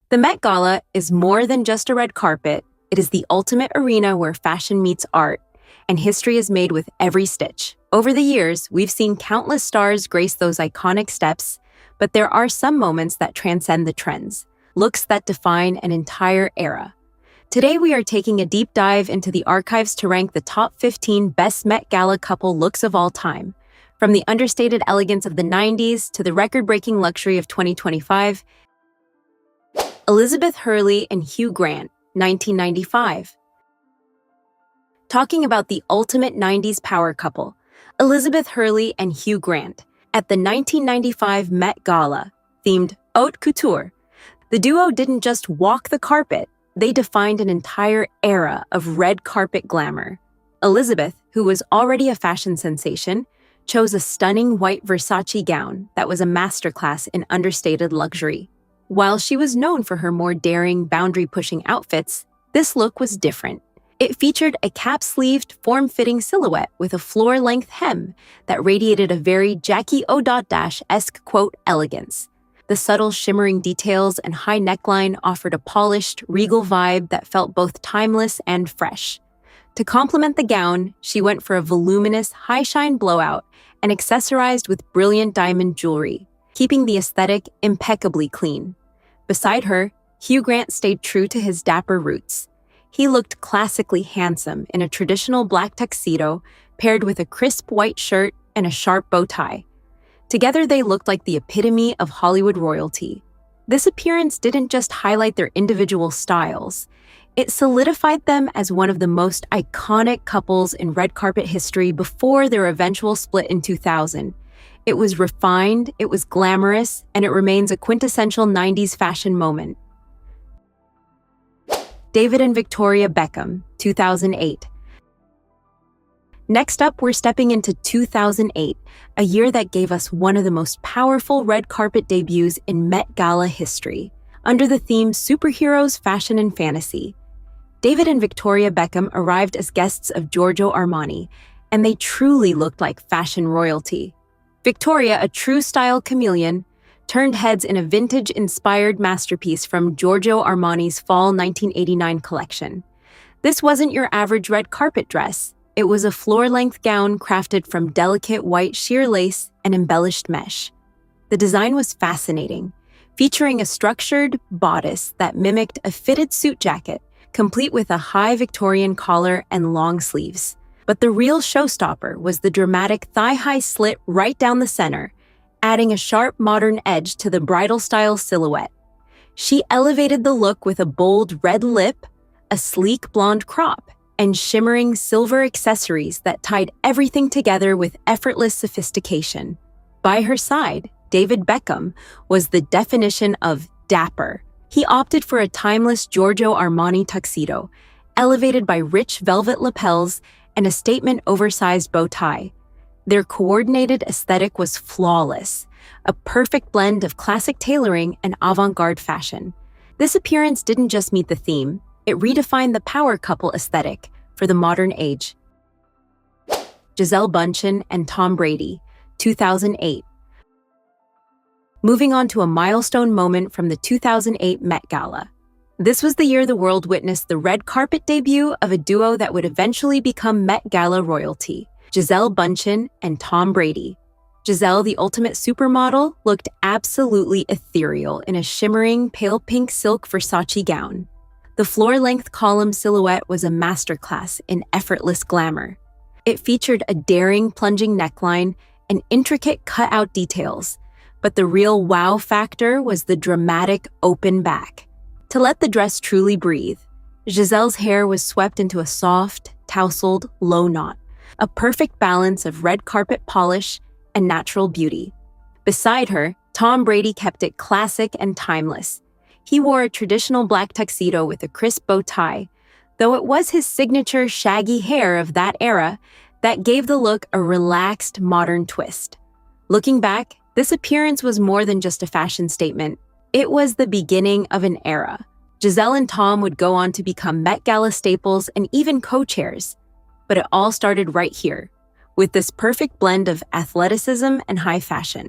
The Met Gala is more than just a red carpet. It is the ultimate arena where fashion meets art, and history is made with every stitch. Over the years, we've seen countless stars grace those iconic steps, but there are some moments that transcend the trends, looks that define an entire era. Today, we are taking a deep dive into the archives to rank the top 15 best Met Gala couple looks of all time. From the understated elegance of the 90s to the record-breaking luxury of 2025, Elizabeth Hurley and Hugh Grant, 1995. Talking about the ultimate 90s power couple, Elizabeth Hurley and Hugh Grant, at the 1995 Met Gala, themed Haute Couture. The duo didn't just walk the carpet, they defined an entire era of red carpet glamour. Elizabeth, who was already a fashion sensation, chose a stunning white Versace gown that was a masterclass in understated luxury. While she was known for her more daring, boundary-pushing outfits, this look was different. It featured a cap-sleeved, form-fitting silhouette with a floor-length hem that radiated a very Jackie O.Dash-esque elegance. The subtle, shimmering details and high neckline offered a polished, regal vibe that felt both timeless and fresh. To complement the gown, she went for a voluminous, high-shine blowout and accessorized with brilliant diamond jewelry, keeping the aesthetic impeccably clean. Beside her, Hugh Grant stayed true to his dapper roots. He looked classically handsome in a traditional black tuxedo paired with a crisp white shirt and a sharp bow tie. Together, they looked like the epitome of Hollywood royalty. This appearance didn't just highlight their individual styles, it solidified them as one of the most iconic couples in red carpet history before their eventual split in 2000. It was refined, it was glamorous, and it remains a quintessential 90s fashion moment. David and Victoria Beckham, 2008. Next up, we're stepping into 2008, a year that gave us one of the most powerful red carpet debuts in Met Gala history. Under the theme Superheroes, Fashion and Fantasy, David and Victoria Beckham arrived as guests of Giorgio Armani, and they truly looked like fashion royalty. Victoria, a true style chameleon, turned heads in a vintage-inspired masterpiece from Giorgio Armani's Fall 1989 collection. This wasn't your average red carpet dress. It was a floor-length gown crafted from delicate white sheer lace and embellished mesh. The design was fascinating, featuring a structured bodice that mimicked a fitted suit jacket, complete with a high Victorian collar and long sleeves. But the real showstopper was the dramatic thigh-high slit right down the center, adding a sharp modern edge to the bridal-style silhouette. She elevated the look with a bold red lip, a sleek blonde crop, and shimmering silver accessories that tied everything together with effortless sophistication. By her side, David Beckham was the definition of dapper. He opted for a timeless Giorgio Armani tuxedo, elevated by rich velvet lapels and a statement oversized bow tie. Their coordinated aesthetic was flawless, a perfect blend of classic tailoring and avant-garde fashion. This appearance didn't just meet the theme, it redefined the power couple aesthetic for the modern age. Gisele Bündchen and Tom Brady, 2008. Moving on to a milestone moment from the 2008 Met Gala. This was the year the world witnessed the red carpet debut of a duo that would eventually become Met Gala royalty, Gisele Bündchen and Tom Brady. Gisele, the ultimate supermodel, looked absolutely ethereal in a shimmering pale pink silk Versace gown. The floor-length column silhouette was a masterclass in effortless glamour. It featured a daring plunging neckline and intricate cut-out details, but the real wow factor was the dramatic open back. To let the dress truly breathe, Gisele's hair was swept into a soft, tousled, low knot, a perfect balance of red carpet polish and natural beauty. Beside her, Tom Brady kept it classic and timeless. He wore a traditional black tuxedo with a crisp bow tie, though it was his signature shaggy hair of that era that gave the look a relaxed, modern twist. Looking back, this appearance was more than just a fashion statement. It was the beginning of an era. Gisele and Tom would go on to become Met Gala staples and even co-chairs. But it all started right here, with this perfect blend of athleticism and high fashion.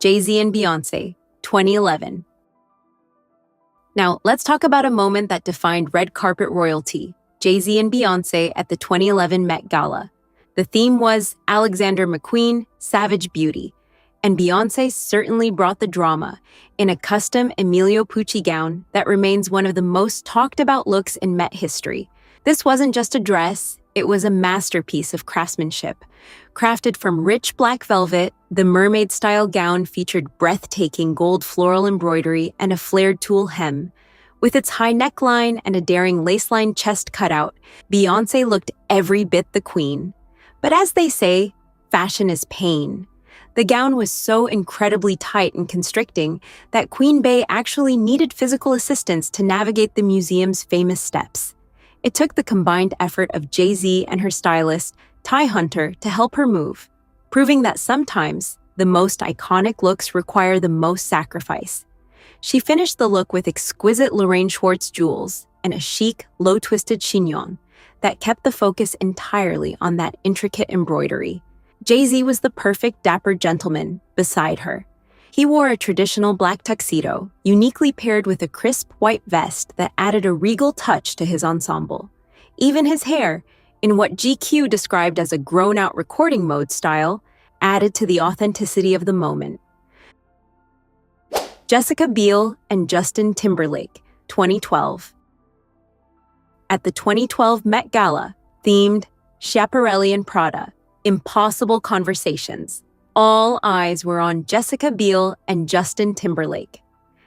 Jay-Z and Beyoncé, 2011. Now, let's talk about a moment that defined red carpet royalty: Jay-Z and Beyoncé at the 2011 Met Gala. The theme was Alexander McQueen, Savage Beauty, and Beyoncé certainly brought the drama in a custom Emilio Pucci gown that remains one of the most talked about looks in Met history. This wasn't just a dress, it was a masterpiece of craftsmanship. Crafted from rich black velvet, the mermaid-style gown featured breathtaking gold floral embroidery and a flared tulle hem. With its high neckline and a daring lace-lined chest cutout, Beyoncé looked every bit the queen. But as they say, fashion is pain. The gown was so incredibly tight and constricting that Queen Bey actually needed physical assistance to navigate the museum's famous steps. It took the combined effort of Jay-Z and her stylist, Ty Hunter, to help her move, proving that sometimes the most iconic looks require the most sacrifice. She finished the look with exquisite Lorraine Schwartz jewels and a chic, low-twisted chignon that kept the focus entirely on that intricate embroidery. Jay-Z was the perfect dapper gentleman beside her. He wore a traditional black tuxedo, uniquely paired with a crisp white vest that added a regal touch to his ensemble. Even his hair, in what GQ described as a grown-out recording mode style, added to the authenticity of the moment. Jessica Biel and Justin Timberlake, 2012. At the 2012 Met Gala, themed Schiaparelli and Prada, Impossible Conversations, all eyes were on Jessica Biel and Justin Timberlake.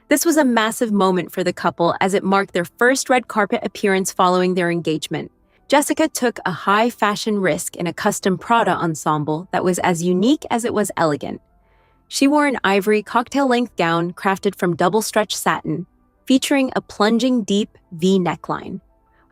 This was a massive moment for the couple as it marked their first red carpet appearance following their engagement. Jessica took a high-fashion risk in a custom Prada ensemble that was as unique as it was elegant. She wore an ivory cocktail-length gown crafted from double-stretch satin, featuring a plunging deep V neckline.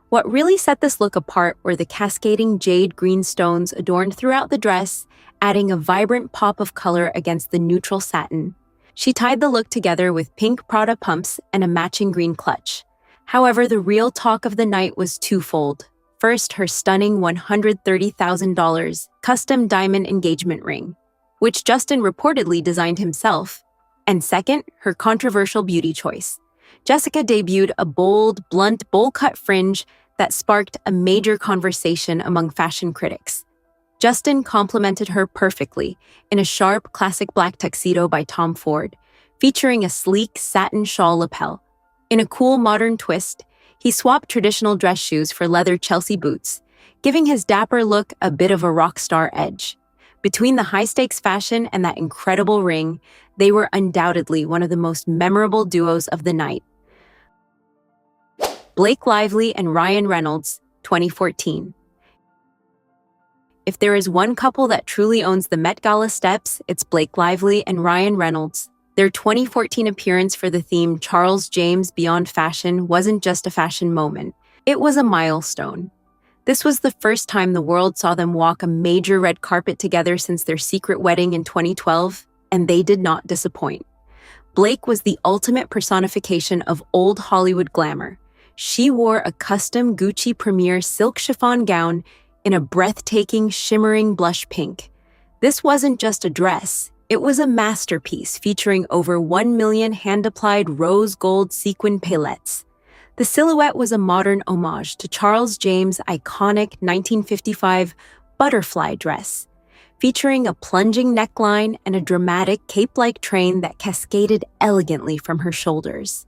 What really set this look apart were the cascading jade green stones adorned throughout the dress, adding a vibrant pop of color against the neutral satin. She tied the look together with pink Prada pumps and a matching green clutch. However, the real talk of the night was twofold. First, her stunning $130,000 custom diamond engagement ring, which Justin reportedly designed himself. And second, her controversial beauty choice. Jessica debuted a bold, blunt, bowl-cut fringe that sparked a major conversation among fashion critics. Justin complimented her perfectly in a sharp, classic black tuxedo by Tom Ford, featuring a sleek satin shawl lapel. In a cool, modern twist, he swapped traditional dress shoes for leather Chelsea boots, giving his dapper look a bit of a rock star edge. Between the high-stakes fashion and that incredible ring, they were undoubtedly one of the most memorable duos of the night. Blake Lively and Ryan Reynolds, 2014. If there is one couple that truly owns the Met Gala steps, it's Blake Lively and Ryan Reynolds. Their 2014 appearance for the theme Charles James Beyond Fashion wasn't just a fashion moment. It was a milestone. This was the first time the world saw them walk a major red carpet together since their secret wedding in 2012, and they did not disappoint. Blake was the ultimate personification of old Hollywood glamour. She wore a custom Gucci Premier silk chiffon gown in a breathtaking, shimmering blush pink. This wasn't just a dress, it was a masterpiece featuring over 1 million hand-applied rose gold sequin paillettes. The silhouette was a modern homage to Charles James' iconic 1955 butterfly dress, featuring a plunging neckline and a dramatic cape-like train that cascaded elegantly from her shoulders.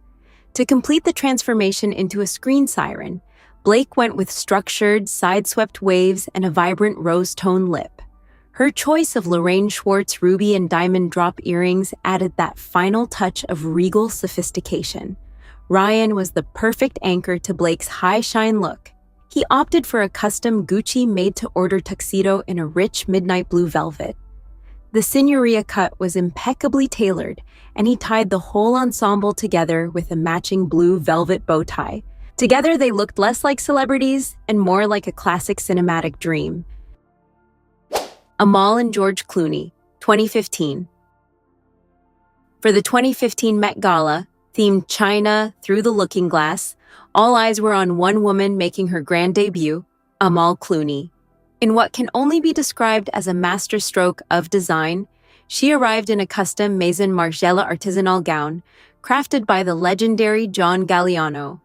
To complete the transformation into a screen siren, Blake went with structured, side-swept waves and a vibrant rose-tone lip. Her choice of Lorraine Schwartz ruby and diamond drop earrings added that final touch of regal sophistication. Ryan was the perfect anchor to Blake's high-shine look. He opted for a custom Gucci made-to-order tuxedo in a rich midnight blue velvet. The signoria cut was impeccably tailored, and he tied the whole ensemble together with a matching blue velvet bow tie. Together, they looked less like celebrities and more like a classic cinematic dream. Amal and George Clooney, 2015. For the 2015 Met Gala, themed China Through the Looking Glass, all eyes were on one woman making her grand debut, Amal Clooney. In what can only be described as a masterstroke of design, she arrived in a custom Maison Margiela artisanal gown, crafted by the legendary John Galliano.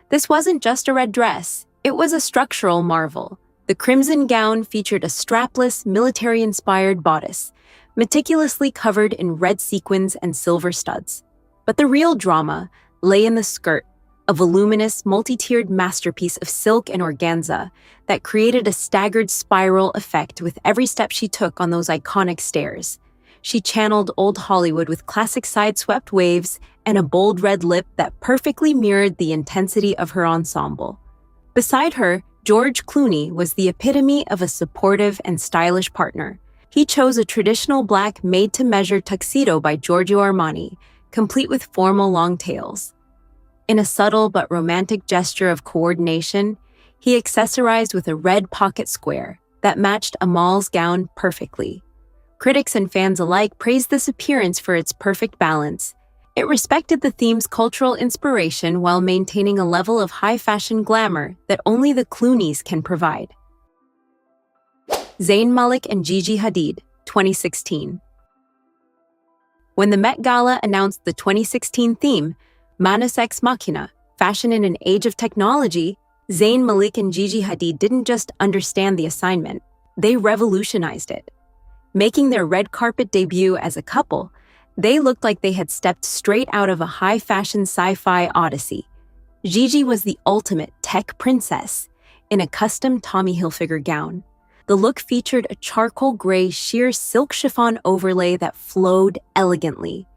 This wasn't just a red dress, it was a structural marvel. The crimson gown featured a strapless, military-inspired bodice, meticulously covered in red sequins and silver studs. But the real drama lay in the skirt, a voluminous, multi-tiered masterpiece of silk and organza that created a staggered spiral effect with every step she took on those iconic stairs. She channeled old Hollywood with classic side-swept waves and a bold red lip that perfectly mirrored the intensity of her ensemble. Beside her, George Clooney was the epitome of a supportive and stylish partner. He chose a traditional black made-to-measure tuxedo by Giorgio Armani, complete with formal long tails. In a subtle but romantic gesture of coordination, he accessorized with a red pocket square that matched Amal's gown perfectly. Critics and fans alike praised this appearance for its perfect balance. It respected the theme's cultural inspiration while maintaining a level of high-fashion glamour that only the Clooneys can provide. Zayn Malik and Gigi Hadid, 2016. When the Met Gala announced the 2016 theme, Manus Ex Machina, fashion in an age of technology, Zayn Malik and Gigi Hadid didn't just understand the assignment, they revolutionized it. Making their red carpet debut as a couple, they looked like they had stepped straight out of a high-fashion sci-fi odyssey. Gigi was the ultimate tech princess in a custom Tommy Hilfiger gown. The look featured a charcoal gray sheer silk chiffon overlay that flowed elegantly,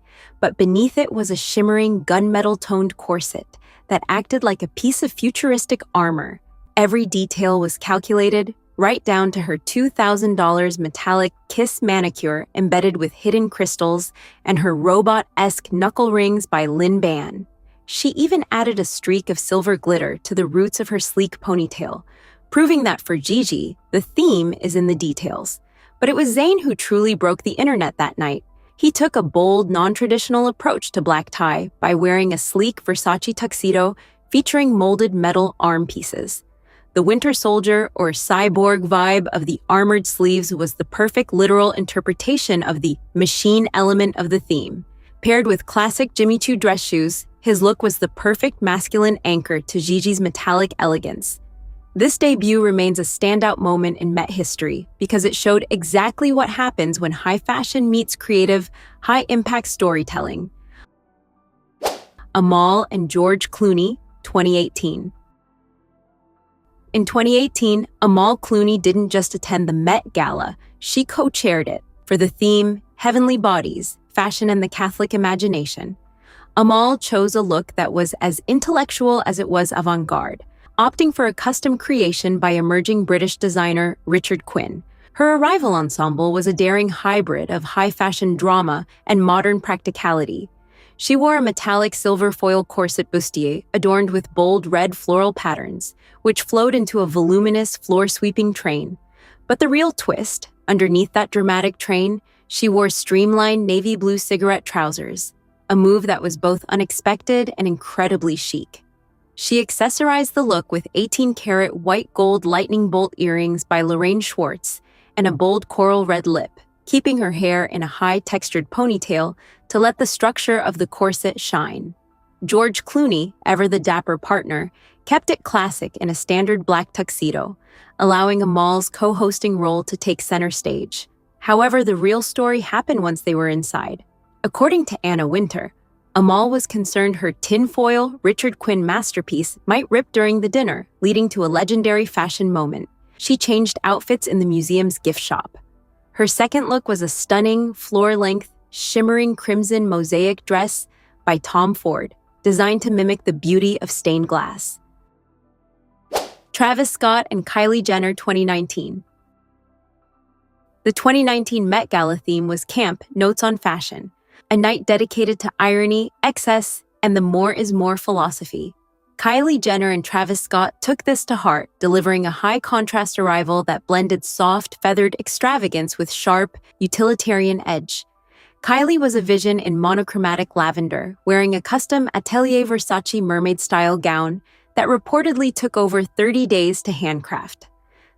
but beneath it was a shimmering gunmetal-toned corset that acted like a piece of futuristic armor. Every detail was calculated, right down to her $2,000 metallic kiss manicure embedded with hidden crystals and her robot-esque knuckle rings by Lin Ban. She even added a streak of silver glitter to the roots of her sleek ponytail, proving that for Gigi, the theme is in the details. But it was Zayn who truly broke the internet that night. He took a bold, non-traditional approach to black tie by wearing a sleek Versace tuxedo featuring molded metal arm pieces. The Winter Soldier or cyborg vibe of the armored sleeves was the perfect literal interpretation of the machine element of the theme. Paired with classic Jimmy Choo dress shoes, his look was the perfect masculine anchor to Gigi's metallic elegance. This debut remains a standout moment in Met history because it showed exactly what happens when high fashion meets creative, high-impact storytelling. Amal and George Clooney, 2018. In 2018, Amal Clooney didn't just attend the Met Gala, she co-chaired it for the theme Heavenly Bodies, Fashion and the Catholic Imagination. Amal chose a look that was as intellectual as it was avant-garde, opting for a custom creation by emerging British designer Richard Quinn. Her arrival ensemble was a daring hybrid of high-fashion drama and modern practicality. She wore a metallic silver foil corset bustier adorned with bold red floral patterns, which flowed into a voluminous floor-sweeping train. But the real twist, underneath that dramatic train, she wore streamlined navy blue cigarette trousers, a move that was both unexpected and incredibly chic. She accessorized the look with 18-karat white gold lightning bolt earrings by Lorraine Schwartz and a bold coral red lip, keeping her hair in a high-textured ponytail to let the structure of the corset shine. George Clooney, ever the dapper partner, kept it classic in a standard black tuxedo, allowing Amal's co-hosting role to take center stage. However, the real story happened once they were inside. According to Anna Wintour, Amal was concerned her tinfoil Richard Quinn masterpiece might rip during the dinner, leading to a legendary fashion moment. She changed outfits in the museum's gift shop. Her second look was a stunning, floor-length, shimmering crimson mosaic dress by Tom Ford, designed to mimic the beauty of stained glass. Travis Scott and Kylie Jenner, 2019. The 2019 Met Gala theme was Camp Notes on Fashion, a night dedicated to irony, excess, and the more is more philosophy. Kylie Jenner and Travis Scott took this to heart, delivering a high-contrast arrival that blended soft, feathered extravagance with sharp, utilitarian edge. Kylie was a vision in monochromatic lavender, wearing a custom Atelier Versace mermaid-style gown that reportedly took over 30 days to handcraft.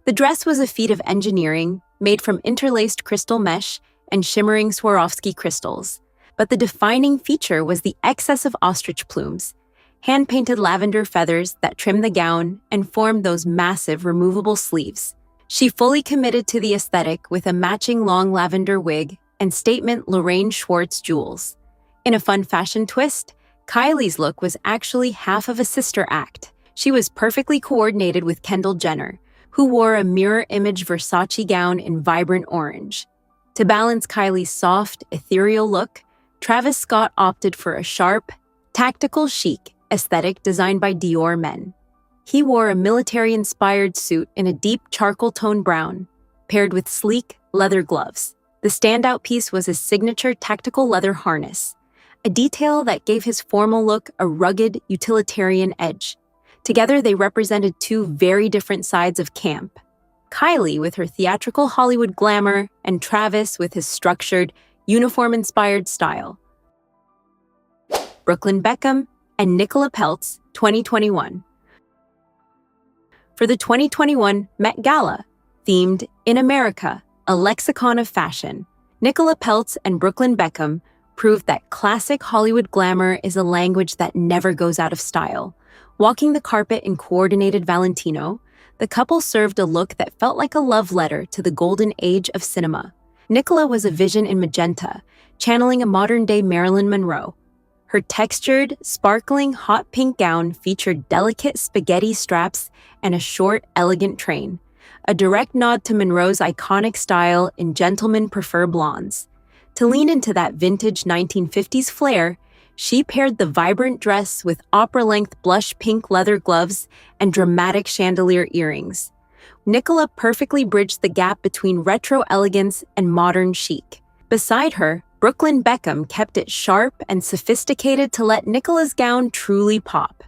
The dress was a feat of engineering, made from interlaced crystal mesh and shimmering Swarovski crystals. But the defining feature was the excess of ostrich plumes, hand-painted lavender feathers that trimmed the gown and formed those massive removable sleeves. She fully committed to the aesthetic with a matching long lavender wig and statement Lorraine Schwartz jewels. In a fun fashion twist, Kylie's look was actually half of a sister act. She was perfectly coordinated with Kendall Jenner, who wore a mirror image Versace gown in vibrant orange. To balance Kylie's soft, ethereal look, Travis Scott opted for a sharp, tactical chic aesthetic designed by Dior Men. He wore a military-inspired suit in a deep charcoal tone brown, paired with sleek, leather gloves. The standout piece was his signature tactical leather harness, a detail that gave his formal look a rugged, utilitarian edge. Together, they represented two very different sides of camp. Kylie with her theatrical Hollywood glamour, and Travis with his structured, uniform-inspired style. Brooklyn Beckham and Malik Peltz, 2021. For the 2021 Met Gala, themed In America, a lexicon of fashion, Malik Peltz and Brooklyn Beckham proved that classic Hollywood glamour is a language that never goes out of style. Walking the carpet in coordinated Valentino, the couple served a look that felt like a love letter to the golden age of cinema. Nicola was a vision in magenta, channeling a modern-day Marilyn Monroe. Her textured, sparkling hot pink gown featured delicate spaghetti straps and a short, elegant train, a direct nod to Monroe's iconic style in Gentlemen Prefer Blondes. To lean into that vintage 1950s flair, she paired the vibrant dress with opera-length blush pink leather gloves and dramatic chandelier earrings. Nicola perfectly bridged the gap between retro elegance and modern chic. Beside her, Brooklyn Beckham kept it sharp and sophisticated to let Nicola's gown truly pop.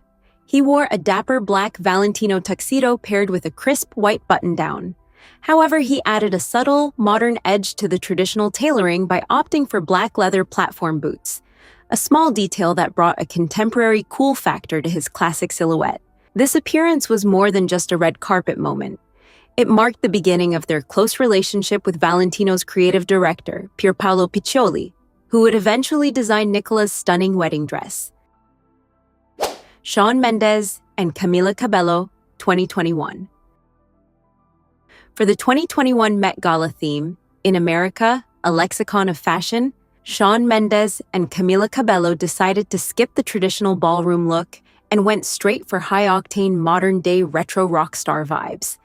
He wore a dapper black Valentino tuxedo paired with a crisp white button-down. However, he added a subtle, modern edge to the traditional tailoring by opting for black leather platform boots, a small detail that brought a contemporary cool factor to his classic silhouette. This appearance was more than just a red carpet moment. It marked the beginning of their close relationship with Valentino's creative director, Pierpaolo Piccioli, who would eventually design Nicola's stunning wedding dress. Shawn Mendes and Cabello, 2021. For the 2021 Met Gala theme, In America, a lexicon of fashion, Shawn Mendes and Cabello decided to skip the traditional ballroom look and went straight for high-octane modern-day retro rock star vibes.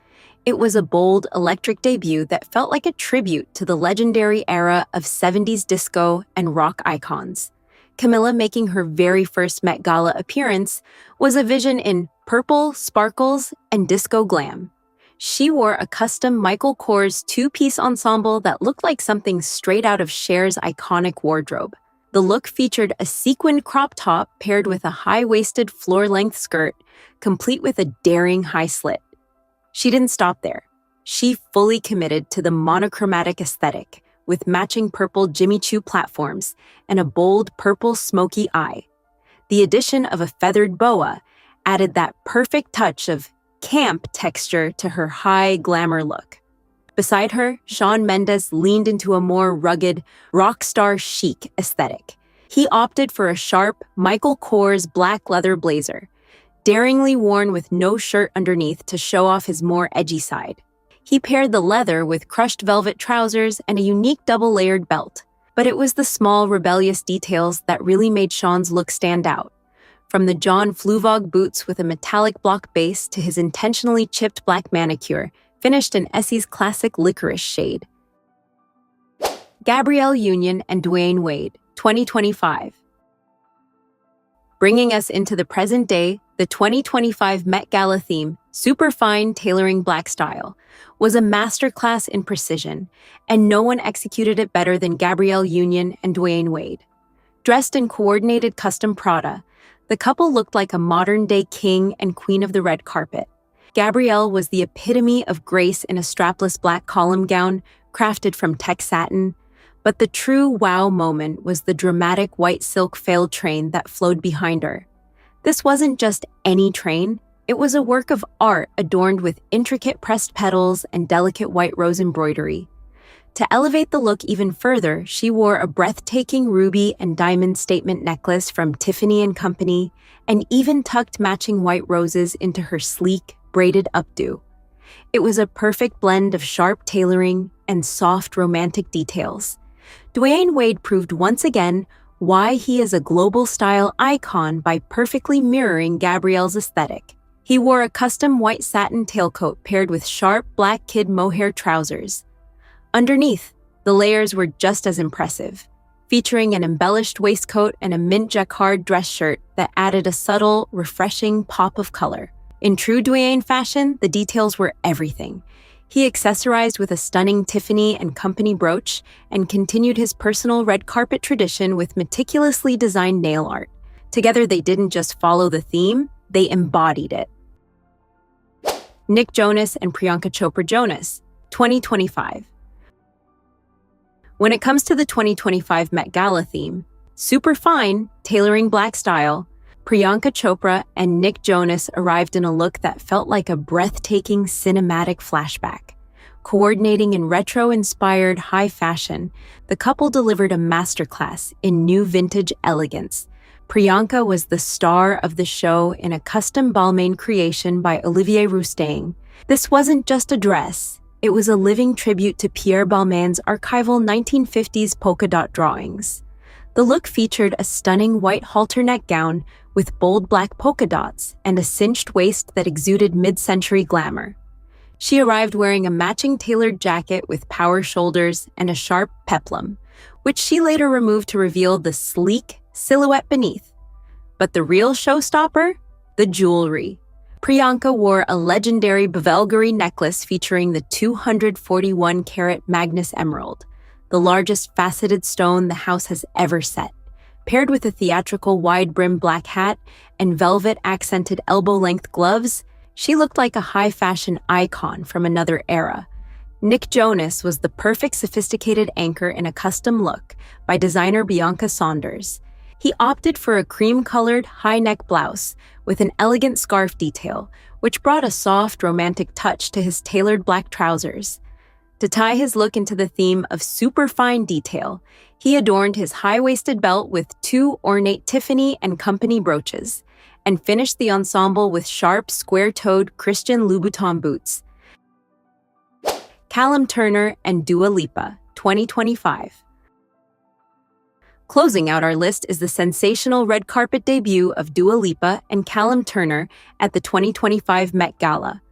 It was a bold, electric debut that felt like a tribute to the legendary era of 70s disco and rock icons. Camilla, making her very first Met Gala appearance, was a vision in purple, sparkles, and disco glam. She wore a custom Michael Kors two-piece ensemble that looked like something straight out of Cher's iconic wardrobe. The look featured a sequined crop top paired with a high-waisted floor-length skirt, complete with a daring high slit. She didn't stop there. She fully committed to the monochromatic aesthetic, with matching purple Jimmy Choo platforms and a bold purple smoky eye. The addition of a feathered boa added that perfect touch of camp texture to her high glamour look. Beside her, Shawn Mendes leaned into a more rugged, rock star chic aesthetic. He opted for a sharp Michael Kors black leather blazer, daringly worn with no shirt underneath to show off his more edgy side. He paired the leather with crushed velvet trousers and a unique double-layered belt. But it was the small, rebellious details that really made Shawn's look stand out. From the John Fluvog boots with a metallic block base to his intentionally chipped black manicure, finished in Essie's classic licorice shade. Gabrielle Union and Dwayne Wade, 2025. Bringing us into the present day, the 2025 Met Gala theme, Superfine Tailoring Black Style, was a masterclass in precision, and no one executed it better than Gabrielle Union and Dwayne Wade. Dressed in coordinated custom Prada, the couple looked like a modern-day king and queen of the red carpet. Gabrielle was the epitome of grace in a strapless black column gown crafted from tech satin, but the true wow moment was the dramatic white silk veil train that flowed behind her. This wasn't just any train, it was a work of art adorned with intricate pressed petals and delicate white rose embroidery. To elevate the look even further, she wore a breathtaking ruby and diamond statement necklace from Tiffany and Company and even tucked matching white roses into her sleek, braided updo. It was a perfect blend of sharp tailoring and soft, romantic details. Dwayne Wade proved once again why he is a global style icon by perfectly mirroring Gabrielle's aesthetic. He wore a custom white satin tailcoat paired with sharp black kid mohair trousers. Underneath, the layers were just as impressive, featuring an embellished waistcoat and a mint jacquard dress shirt that added a subtle, refreshing pop of color. In true Dwayne fashion, the details were everything. He accessorized with a stunning Tiffany and Company brooch and continued his personal red carpet tradition with meticulously designed nail art. Together, they didn't just follow the theme, they embodied it. Nick Jonas and Priyanka Chopra Jonas, 2025. When it comes to the 2025 Met Gala theme, super fine, tailoring black style, Priyanka Chopra and Nick Jonas arrived in a look that felt like a breathtaking cinematic flashback. Coordinating in retro-inspired high fashion, the couple delivered a masterclass in new vintage elegance. Priyanka was the star of the show in a custom Balmain creation by Olivier Rousteing. This wasn't just a dress. It was a living tribute to Pierre Balmain's archival 1950s polka dot drawings. The look featured a stunning white halter neck gown with bold black polka dots and a cinched waist that exuded mid-century glamour. She arrived wearing a matching tailored jacket with power shoulders and a sharp peplum, which she later removed to reveal the sleek silhouette beneath. But the real showstopper? The jewelry. Priyanka wore a legendary Bvelgary necklace featuring the 241-carat Magnus Emerald, the largest faceted stone the house has ever set. Paired with a theatrical wide-brimmed black hat and velvet-accented elbow-length gloves, she looked like a high-fashion icon from another era. Nick Jonas was the perfect sophisticated anchor in a custom look by designer Bianca Saunders. He opted for a cream-colored high-neck blouse with an elegant scarf detail, which brought a soft, romantic touch to his tailored black trousers. To tie his look into the theme of super fine detail, he adorned his high-waisted belt with 2 ornate Tiffany and Company brooches, and finished the ensemble with sharp, square-toed Christian Louboutin boots. Callum Turner and Dua Lipa, 2025. Closing out our list is the sensational red carpet debut of Dua Lipa and Callum Turner at the 2025 Met Gala.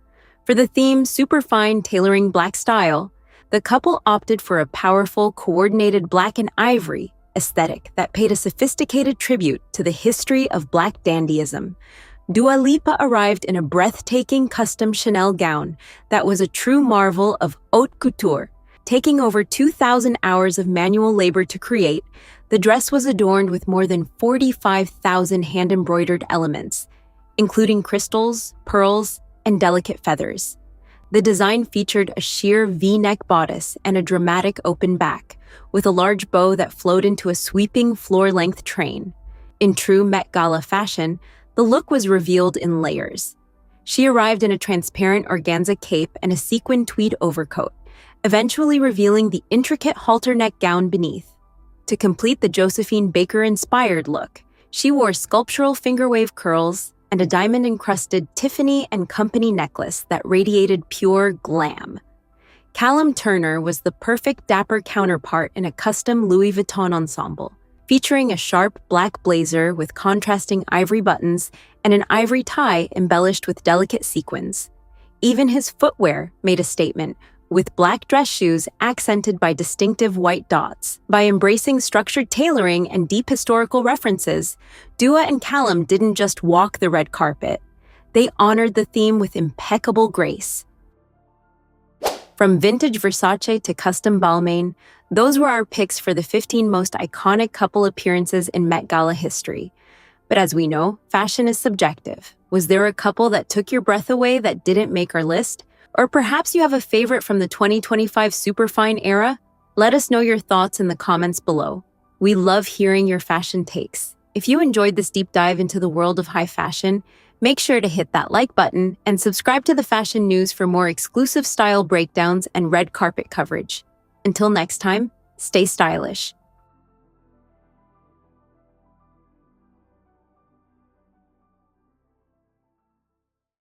For the theme superfine tailoring black style, the couple opted for a powerful, coordinated black and ivory aesthetic that paid a sophisticated tribute to the history of black dandyism. Dua Lipa arrived in a breathtaking custom Chanel gown that was a true marvel of haute couture. Taking over 2,000 hours of manual labor to create, the dress was adorned with more than 45,000 hand-embroidered elements, including crystals, pearls, and delicate feathers. The design featured a sheer V-neck bodice and a dramatic open back, with a large bow that flowed into a sweeping floor-length train. In true Met Gala fashion, the look was revealed in layers. She arrived in a transparent organza cape and a sequin tweed overcoat, eventually revealing the intricate halter neck gown beneath. To complete the Josephine Baker-inspired look, she wore sculptural fingerwave curls and a diamond-encrusted Tiffany and Company necklace that radiated pure glam. Callum Turner was the perfect dapper counterpart in a custom Louis Vuitton ensemble, featuring a sharp black blazer with contrasting ivory buttons and an ivory tie embellished with delicate sequins. Even his footwear made a statement, with black dress shoes accented by distinctive white dots. By embracing structured tailoring and deep historical references, Dua and Callum didn't just walk the red carpet. They honored the theme with impeccable grace. From vintage Versace to custom Balmain, those were our picks for the 15 most iconic couple appearances in Met Gala history. But as we know, fashion is subjective. Was there a couple that took your breath away that didn't make our list? Or perhaps you have a favorite from the 2025 superfine era? Let us know your thoughts in the comments below. We love hearing your fashion takes. If you enjoyed this deep dive into the world of high fashion, make sure to hit that like button and subscribe to the Fashion News for more exclusive style breakdowns and red carpet coverage. Until next time, stay stylish.